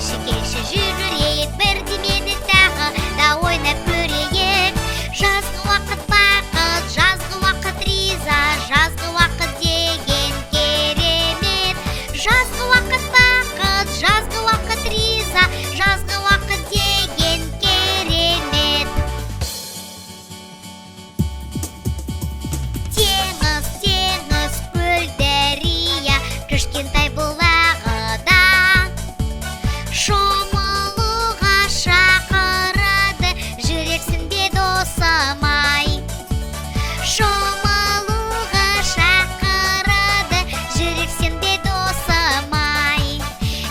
келші, келші жүрейік, бірдемені тағы да ойнап көрейік. Жазғы уақыт бақыт, жазғы уақыт риза, жазғы уақыт деген керемет. Жазғы уақыт бақыт, жазғы уақыт риза, жазғы уақыт деген керемет. Теңіз, теңіз, көл, дария, кішкентай бұлағыда шомылуға шақырады, жүрексің бе досым-ай? Шомылуға шақырады, жүрексің бе досым-ай?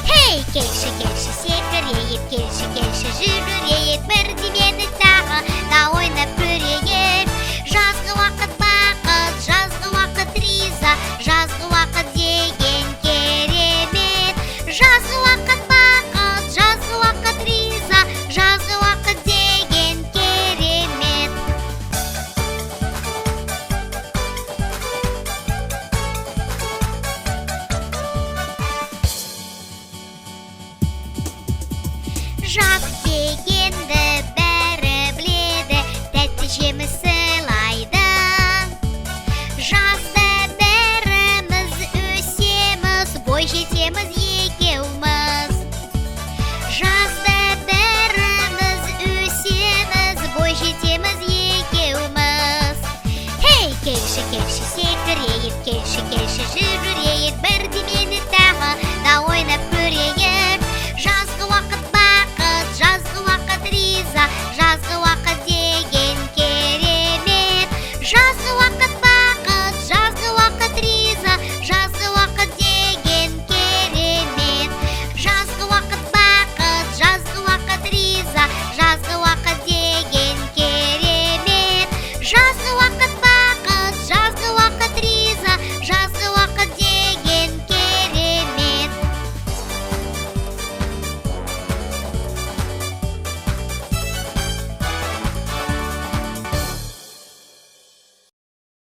Хей, келші, келші секірейік, келші, келші жүрейік, бірдемені тағы да ойнап көрейік. Жазғы уақыт бақыт, жазғы уақыт риза, жазғы уақыт деген керемет. Жазғы уақыт бақыт, жазғы уақыт риза, жазғы уақыт деген керемет. Жаз дегенді